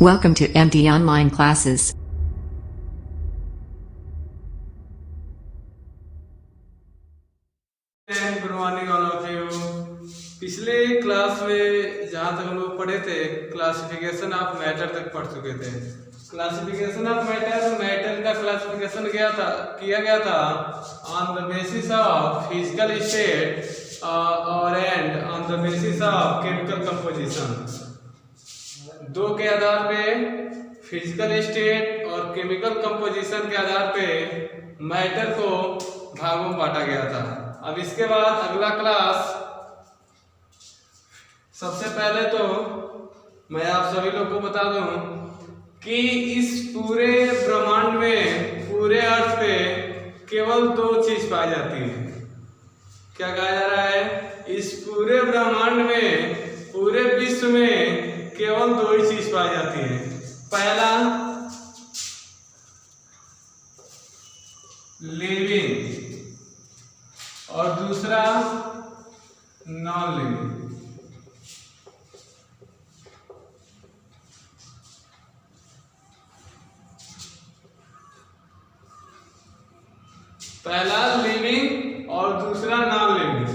Welcome to MD Online Classes. Good morning all of you. पिछले class में जहाँ तक हम लोग पढ़े थे क्लासिफिकेशन ऑफ मैटर तक पढ़ चुके थे। क्लासिफिकेशन ऑफ मैटर का क्लासिफिकेशन किया गया था on the basis of physical state और and on the basis of chemical composition. दो के आधार पे फिजिकल स्टेट और केमिकल कंपोजिशन के आधार पे मैटर को भागों में बांटा गया था। अब इसके बाद अगला क्लास, सबसे पहले तो मैं आप सभी लोग को बता दूं कि इस पूरे ब्रह्मांड में, पूरे अर्थ पे केवल दो चीज पाई जाती है। क्या कहा जा रहा है? इस पूरे ब्रह्मांड में, पूरे विश्व में केवल दो ही चीज पाई जाती है। पहला लिविंग और दूसरा नॉन लिविंग। पहला लिविंग और दूसरा नॉन लिविंग।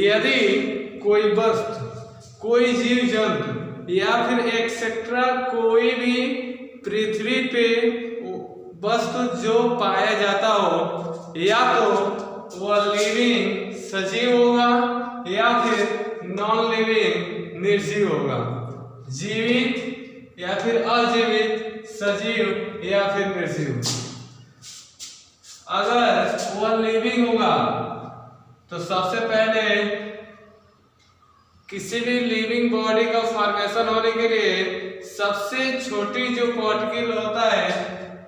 यदि कोई वस्तु, कोई जीव जंतु या फिर एक्सेट्रा कोई भी पृथ्वी पे वस्तु जो पाया जाता हो, या तो वह लिविंग सजीव होगा या फिर नॉन लिविंग निर्जीव होगा। जीवित या फिर अजीवित, सजीव या फिर निर्जीव। अगर वह लिविंग होगा तो सबसे पहले किसी भी लिविंग बॉडी का फॉर्मेशन होने के लिए सबसे छोटी जो पार्टिकल होता है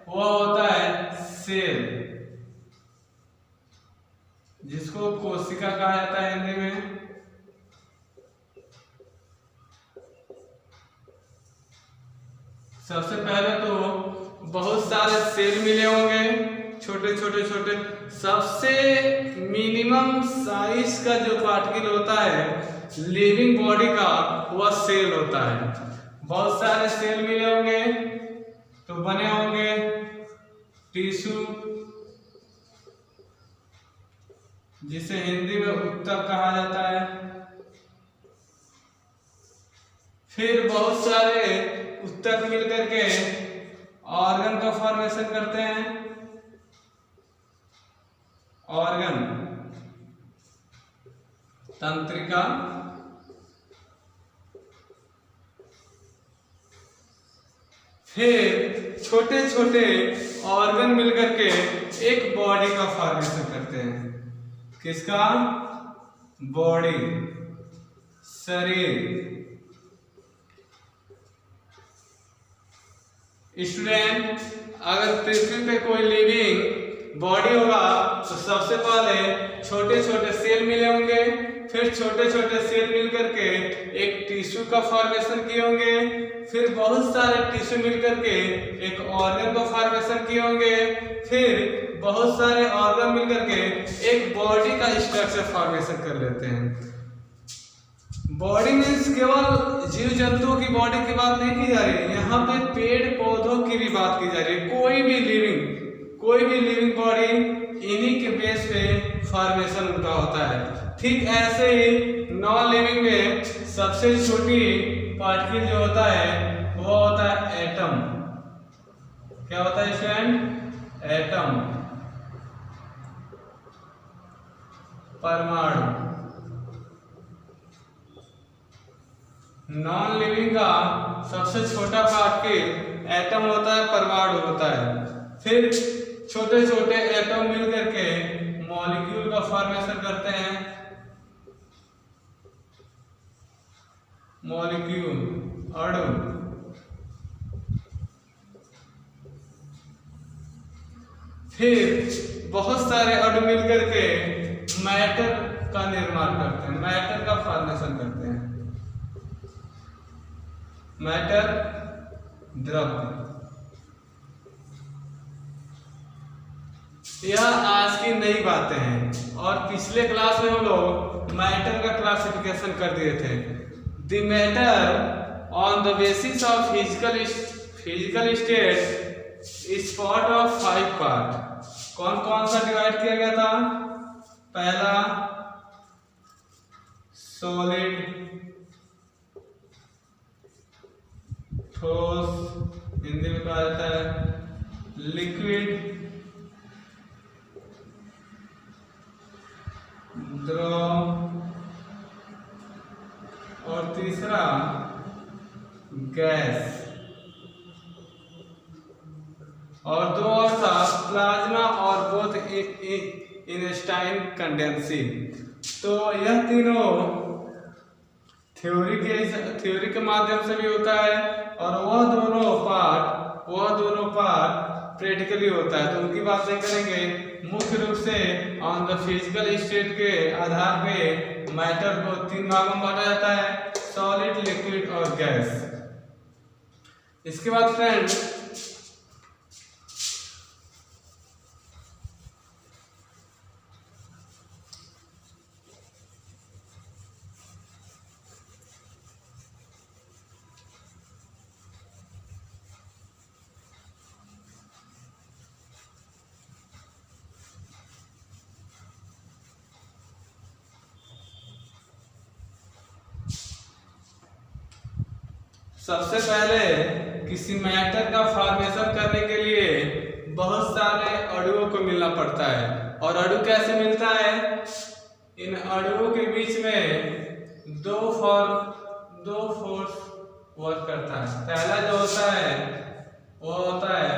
वह होता है सेल, जिसको कोशिका कहा जाता है हिंदी में। सबसे पहले तो बहुत सारे सेल मिले होंगे, छोटे छोटे। सबसे मिनिमम साइज का जो पार्टिकल होता है लिविंग बॉडी का, वह सेल होता है। बहुत सारे सेल मिले होंगे तो बने होंगे टिश्यू, जिसे हिंदी में ऊतक कहा जाता है। फिर बहुत सारे ऊतक मिलकर के ऑर्गन का फॉर्मेशन करते हैं। ऑर्गन, तंत्रिका, फिर छोटे छोटे ऑर्गन मिलकर के एक बॉडी का फॉर्मेशन करते हैं। किसका? बॉडी, शरीर। स्टूडेंट, अगर पृथ्वी पे कोई लिविंग बॉडी होगा तो सबसे पहले छोटे छोटे सेल मिले होंगे, फिर छोटे छोटे सेल मिलकर के एक टिश्यू का फॉर्मेशन किए होंगे, फिर बहुत सारे टिश्यू मिलकर के एक ऑर्गन का फॉर्मेशन किए होंगे, फिर बहुत सारे ऑर्गन मिलकर के एक बॉडी का स्ट्रक्चर फॉर्मेशन कर लेते हैं। बॉडी मीन्स केवल जीव जंतुओं की बॉडी की बात नहीं की जा रही है, यहाँ पे पेड़ पौधों की भी बात की जा रही है। कोई भी लिविंग बॉडी इन्हीं के बेस पे फॉर्मेशन उनका होता है। ठीक ऐसे ही नॉन लिविंग में सबसे छोटी पार्टिकल जो होता है वो होता है एटम। क्या होता है स्टूडेंट? एटम, परमाणु। नॉन लिविंग का सबसे छोटा पार्टिकल एटम होता है, परमाणु होता है। फिर छोटे छोटे एटम मिलकर के मॉलिक्यूल का फॉर्मेशन करते हैं। मॉलिक्यूल, अणु। फिर बहुत सारे अणु मिलकर के मैटर का निर्माण करते हैं, मैटर का फॉर्मेशन करते हैं। मैटर, द्रव्य। यह आज की नई बातें हैं और पिछले क्लास में हम लोग मैटर का क्लासिफिकेशन कर दिए थे। The matter on on the basis of physical state spot of 5 part. कौन कौन सा डिवाइड किया गया था? पहला सॉलिड, ठोस, हिंदी में कहा जाता है लिक्विड, द्रव, और तीसरा गैस, और दो और था प्लाज्मा और बोथ इनस्टाइन कंडेंसी। तो यह तीनों थ्योरी के माध्यम से भी होता है और वह दोनों पार्ट प्रैक्टिकली होता है। तो उनकी बातें करेंगे। मुख्य रूप से ऑन द फिजिकल स्टेट के आधार पे मैटर को 3 भागों में बांटा जाता है, सॉलिड, लिक्विड और गैस। इसके बाद फ्रेंड्स सबसे पहले किसी मैटर का फॉर्मेशन करने के लिए बहुत सारे अणुओं को मिलना पड़ता है। और अणु कैसे मिलता है? इन अणुओं के बीच में दो फोर्स वर्क करता है। पहला जो होता है वो होता है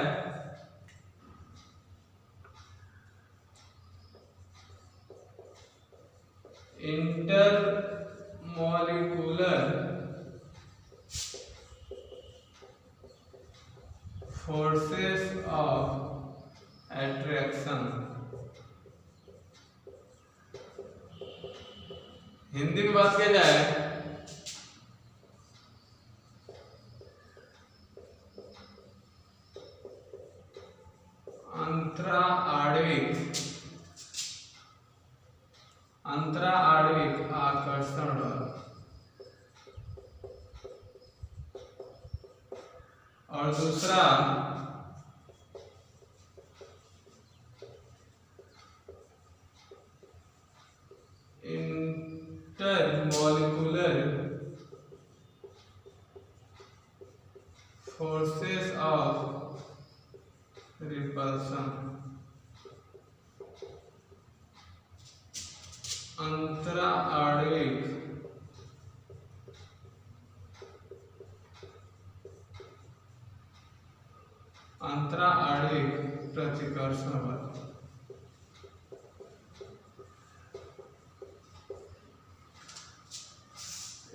inter molecular forces of attraction. Hindi में बात किया जाए अंतरा आणविक आकर्षण बल, और दूसरा intermolecular forces of repulsion. अंतरा आणविक प्रतिकर्षण बल।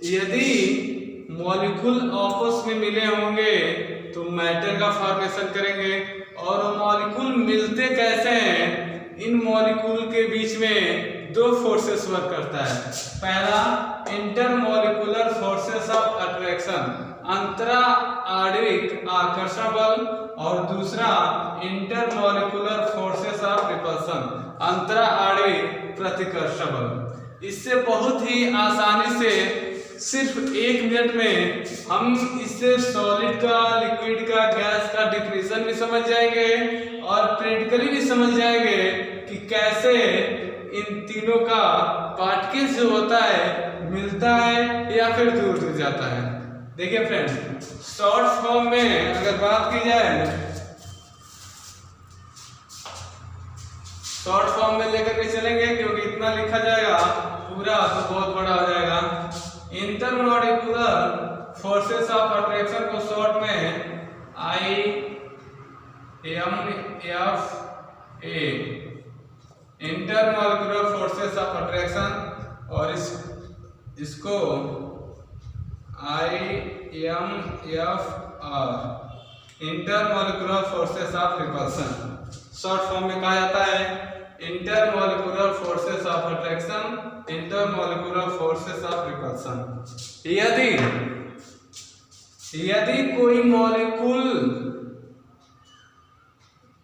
यदि मॉलिक्यूल आपस में मिले होंगे तो मैटर का फॉर्मेशन करेंगे। और मॉलिक्यूल मिलते कैसे हैं? इन मॉलिक्यूल के बीच में दो फोर्सेस वर्क करता है। पहला intermolecular forces of attraction, अंतरा आणविक आकर्षण बल, और दूसरा intermolecular forces of repulsion, अंतरा आणविक प्रतिकर्षण बल। इससे बहुत ही आसानी से सिर्फ 1 मिनट में हम इससे सॉलिड का, लिक्विड का, गैस का डिफिनेशन भी समझ जाएंगे और प्रैक्टिकली भी समझ जाएंगे कि कैसे इन तीनों का पार्टिकल्स जो होता है मिलता है या फिर दूर दूर जाता है। देखिए फ्रेंड्स, शॉर्ट फॉर्म में अगर बात की जाए, शॉर्ट फॉर्म में लेकर के चलेंगे क्योंकि इतना लिखा जाएगा पूरा तो बहुत बड़ा हो जाएगा। इंटरमॉलिक्यूलर फोर्सेस ऑफ अट्रैक्शन को शॉर्ट में IMFA, intermolecular forces of attraction, और इसको IMFR, intermolecular forces of repulsion. Short form में कहा जाता है intermolecular forces of attraction, intermolecular forces of repulsion. यदि कोई मॉलिक्यूल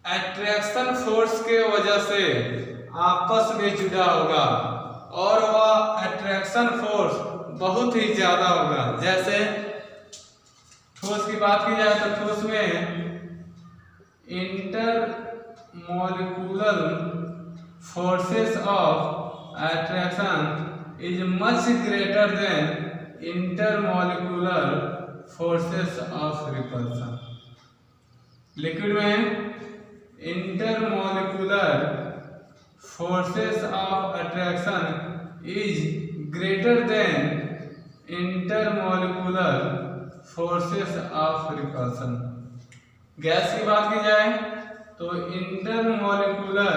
अट्रैक्शन फोर्स के वजह से आपस में जुड़ा होगा और वह अट्रैक्शन फोर्स बहुत ही ज्यादा होगा, जैसे ठोस की बात की जाए तो ठोस में intermolecular forces of attraction is much greater than intermolecular forces of repulsion. Liquid में intermolecular forces of attraction is greater than intermolecular forces of repulsion. Gas की बात की जाए तो intermolecular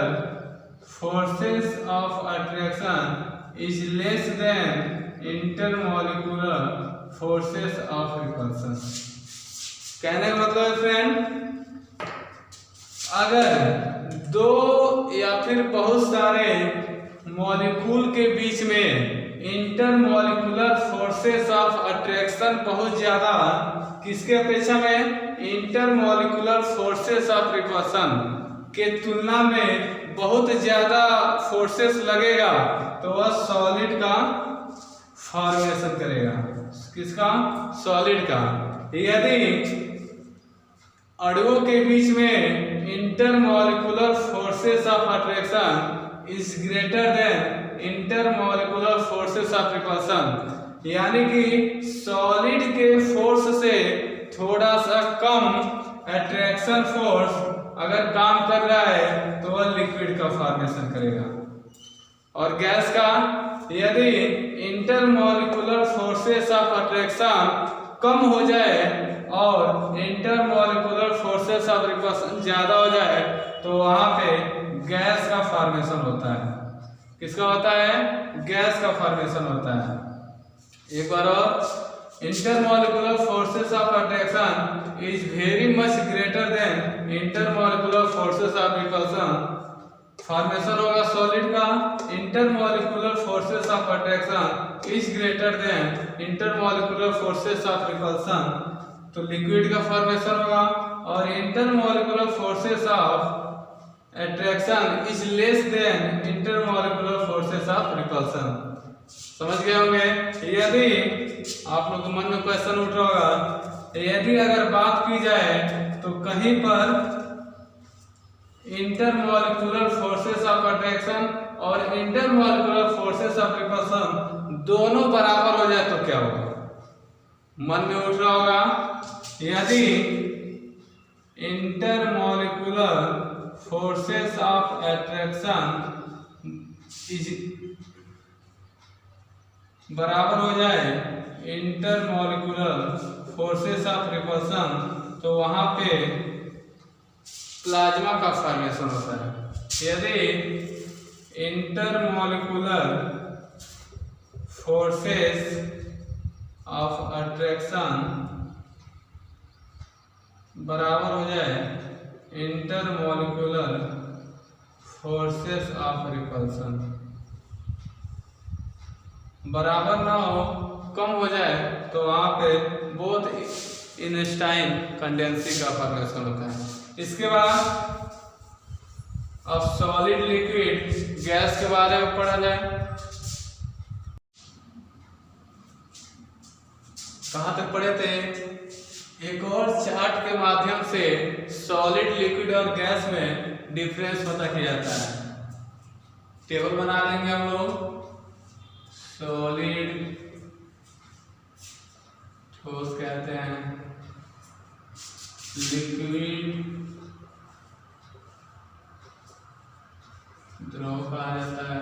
forces of attraction is less than intermolecular forces of repulsion. कहने का मतलब है फ्रेंड, अगर दो या फिर बहुत सारे मॉलिक्यूल के बीच में इंटरमॉलिक्यूलर फोर्सेस ऑफ अट्रैक्शन बहुत ज्यादा, किसके अपेक्षा में इंटरमॉलिक्यूलर फोर्सेस ऑफ रिपल्सन के तुलना में बहुत ज्यादा फोर्सेस लगेगा तो वह सॉलिड का फॉर्मेशन करेगा। किसका? सॉलिड का। यदि अणुओं के बीच में intermolecular forces of attraction is greater than intermolecular forces of repulsion, यानी कि सॉलिड के फोर्स से थोड़ा सा कम अट्रैक्शन फोर्स अगर काम कर रहा है तो वह लिक्विड का फॉर्मेशन करेगा। और गैस का, यदि इंटरमॉलिक्यूलर फोर्सेस ऑफ अट्रैक्शन कम हो जाए और इंटरमॉलिक्यूलर फोर्सेस ऑफ रिपल्सन ज्यादा हो जाए तो वहां पे गैस का फॉर्मेशन होता है। किसका होता है? गैस का फॉर्मेशन होता है। एक बार और, intermolecular forces of attraction is very much greater than intermolecular forces of repulsion. Formation होगा सॉलिड का, intermolecular forces of attraction is greater than intermolecular forces of repulsion, तो लिक्विड का फॉर्मेशन होगा। और intermolecular forces of attraction is less than intermolecular forces of repulsion. समझ गए होंगे? यदि आप लोग के मन में क्वेश्चन उठ रहा होगा, यदि अगर बात की जाए तो कहीं पर इंटरमॉलिक्यूलर फोर्सेस ऑफ अट्रैक्शन और इंटरमॉलिक्यूलर फोर्सेस ऑफ रिपल्सन दोनों बराबर हो जाए तो क्या होगा? मन में उठ रहा होगा, यदि intermolecular forces of attraction is बराबर हो जाए इंटरमॉलिक्यूलर फोर्सेस ऑफ रिपल्सन तो वहां पे प्लाज्मा का फॉर्मेशन होता है। यदि इंटरमॉलिक्यूलर फोर्सेस ऑफ अट्रैक्शन बराबर हो जाए इंटरमॉलिक्यूलर फोर्सेस ऑफ रिपल्सन, बराबर ना हो, कम हो जाए तो वहां पे बोथ इनस्टाइन कंडेंसी का फॉर्मेशन होता है। इसके बाद अब सॉलिड लिक्विड गैस के बारे में पढ़ा जाए। कहाँ तक पढ़े थे? एक और चार्ट के माध्यम से सॉलिड लिक्विड और गैस में डिफरेंस पता किया जाता है। टेबल बना लेंगे हम लोग। सॉलिड, ठोस कहते हैं, लिक्विड द्रव कहा जाता है,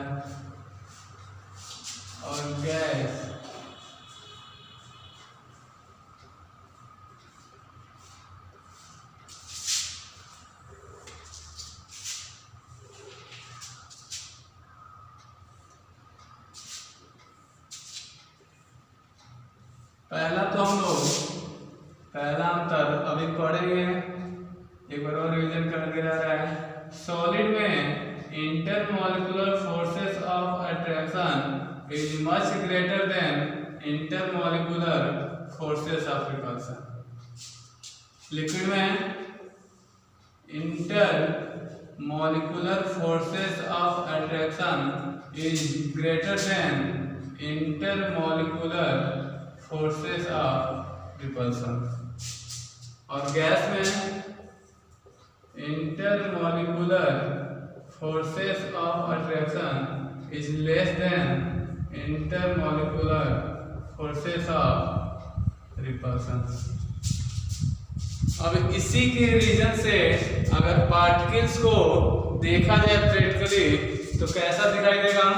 और गैस पहला तो हम लोग पहला अंतर अभी पढ़ेंगे, एक बार और रिवीजन करके जा रहा है। सॉलिड में intermolecular forces of attraction is much greater than intermolecular forces of repulsion. Liquid में intermolecular forces of attraction is greater than intermolecular forces of repulsion. और गैस में intermolecular forces of attraction is less than intermolecular forces of repulsion. अब इसी के reason से अगर particles को देखा जाए प्रैक्टिकली तो कैसा दिखाई देगा?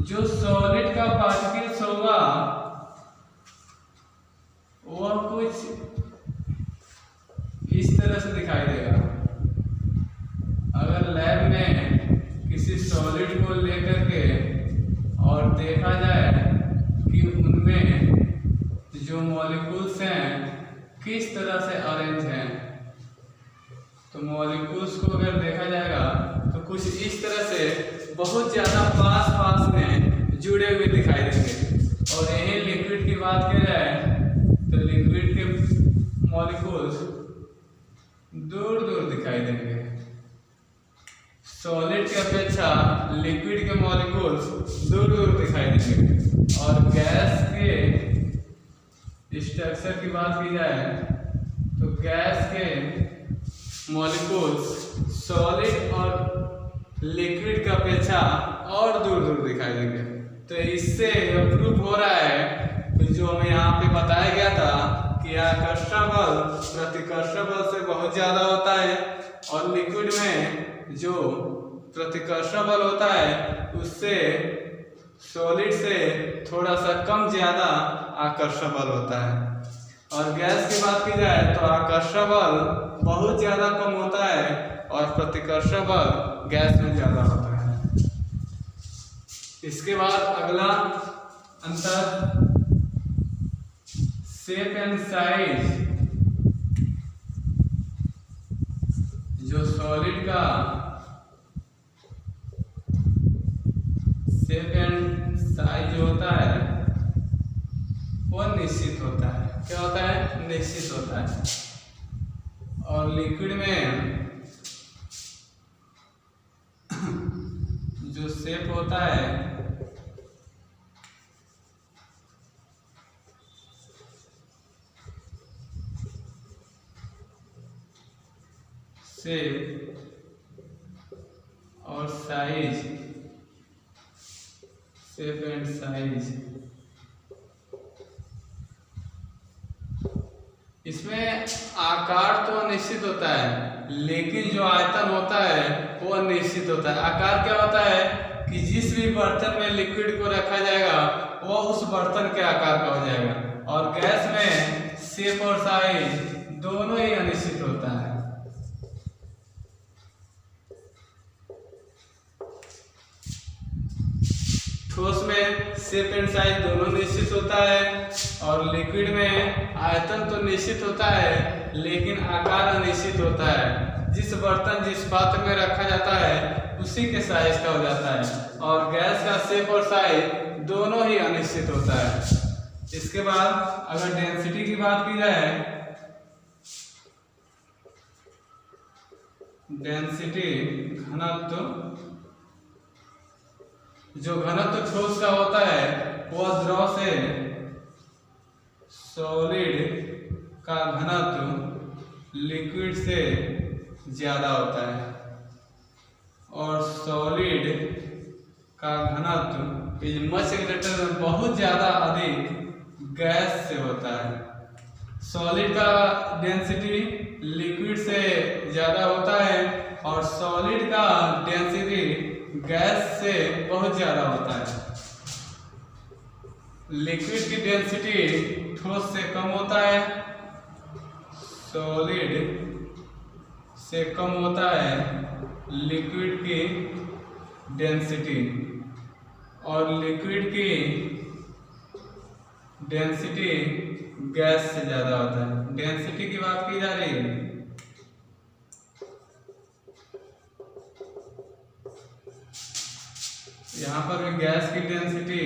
जो सॉलिड का पार्टिकल्स होगा वह कुछ इस तरह से दिखाई देगा। अगर लैब में किसी सॉलिड को लेकर के और देखा जाए कि उनमें जो मॉलिक्यूल्स हैं किस तरह से अरेंज हैं, तो मॉलिक्यूल्स को अगर देखा जाएगा तो कुछ इस तरह से बहुत ज़्यादा पास पास में जुड़े हुए दिखाई देंगे। और यही लिक्विड की बात की जाए तो लिक्विड के मॉलिक्यूल्स दूर दूर दिखाई देंगे। सॉलिड की अपेक्षा लिक्विड के मॉलिक्यूल्स दूर दूर दिखाई देंगे। और गैस के स्ट्रक्चर की बात की जाए तो गैस के मॉलिक्यूल्स सॉलिड और लिक्विड की अपेक्षा और दूर दूर दिखाई देंगे। तो इससे प्रूफ हो रहा है कि जो हमें यहाँ पे बताया गया था कि आकर्षण बल प्रतिकर्षण बल से बहुत ज्यादा होता है और लिक्विड में जो प्रतिकर्षण बल होता है उससे सॉलिड से थोड़ा सा कम ज्यादा आकर्षण बल होता है। और गैस की बात की जाए तो आकर्षण बल बहुत ज्यादा कम होता है और प्रतिकर्षण बल गैस में ज्यादा होता है। इसके बाद अगला अंतर शेप एंड साइज। जो सॉलिड का शेप एंड साइज होता है वो निश्चित होता है। क्या होता है? निश्चित होता है। और लिक्विड में जो शेप होता है शेप और साइज, शेप एंड साइज, इसमें आकार तो निश्चित होता है लेकिन जो आयतन होता है वो अनिश्चित होता है। आकार क्या होता है कि जिस भी बर्तन में लिक्विड को रखा जाएगा वो उस बर्तन के आकार का हो जाएगा। और गैस में शेप और साइज दोनों ही अनिश्चित होता है। ठोस में शेप एंड साइज दोनों निश्चित होता है और लिक्विड में आयतन तो निश्चित होता है लेकिन आकार अनिश्चित होता है। जिस बर्तन जिस पात्र में रखा जाता है उसी के साइज का हो जाता है। और गैस का शेप और साइज दोनों ही अनिश्चित होता है। इसके बाद अगर डेंसिटी की बात की जाए, डेंसिटी घनत्व, जो घनत्व ठोस का होता है वह द्रव से सॉलिड का घनत्व लिक्विड से ज्यादा होता है और सॉलिड का घनत्व इज मच ग्रेटर, बहुत ज्यादा अधिक गैस से होता है। सॉलिड का डेंसिटी लिक्विड से ज्यादा होता है और सॉलिड का डेंसिटी गैस से बहुत ज्यादा होता है। लिक्विड की डेंसिटी ठोस से कम होता है, सॉलिड से कम होता है लिक्विड की डेंसिटी और लिक्विड की डेंसिटी गैस से ज्यादा होता है। डेंसिटी की बात की जा रही है। यहाँ पर भी गैस की डेंसिटी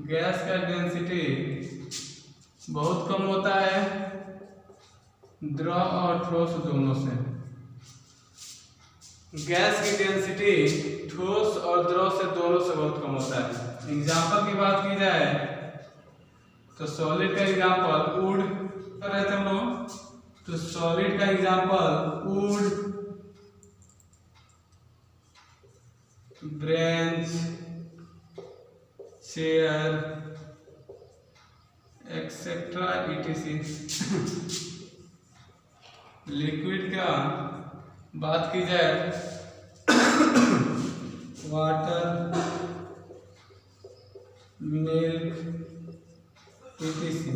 गैस का डेंसिटी बहुत कम होता है द्रव और ठोस दोनों से। गैस की डेंसिटी ठोस और द्रव से दोनों से बहुत कम होता है। एग्जाम्पल की बात की जाए तो सॉलिड का एग्जांपल वुड कर रहे थे हम लोग, तो सॉलिड का example would, bench, chair etcetera etc। Liquid का बात की जाए वाटर, मिल्क etc।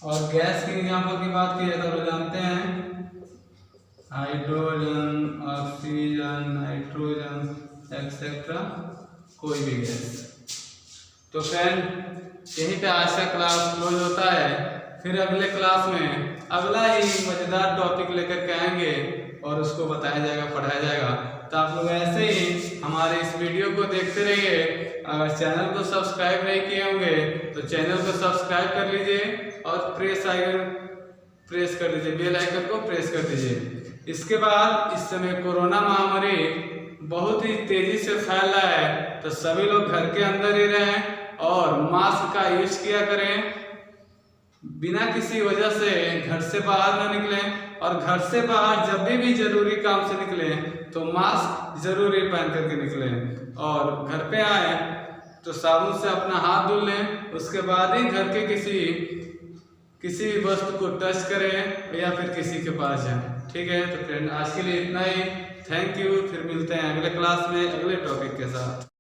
और गैस के एग्जाम्पल की बात की जाए तो हम जानते हैं हाइड्रोजन, ऑक्सीजन, नाइट्रोजन एक्सेट्रा, कोई भी गैस। तो फ्रेंड यहीं पे आज का क्लास क्लोज होता है। फिर अगले क्लास में अगला ही मजेदार टॉपिक लेकर के आएंगे और उसको बताया जाएगा, पढ़ाया जाएगा। तो आप लोग ऐसे ही हमारे इस वीडियो को देखते रहिए। अगर चैनल को सब्सक्राइब नहीं किए होंगे तो चैनल को सब्सक्राइब कर लीजिए और प्रेस कर दीजिए, बेल आइकन को प्रेस कर दीजिए। इसके बाद इस समय कोरोना महामारी बहुत ही तेजी से फैल रहा है, तो सभी लोग घर के अंदर ही रहें और मास्क का यूज किया करें। बिना किसी वजह से घर से बाहर न निकलें और घर से बाहर जब भी जरूरी काम से निकलें तो मास्क जरूरी पहन करके निकलें। और घर पे आए तो साबुन से अपना हाथ धुल लें, उसके बाद ही घर के किसी भी वस्तु को टच करें या फिर किसी के पास जाएं। ठीक है, तो फ्रेंड आज के लिए इतना ही। Thank you. फिर मिलते हैं अगले क्लास में अगले टॉपिक के साथ।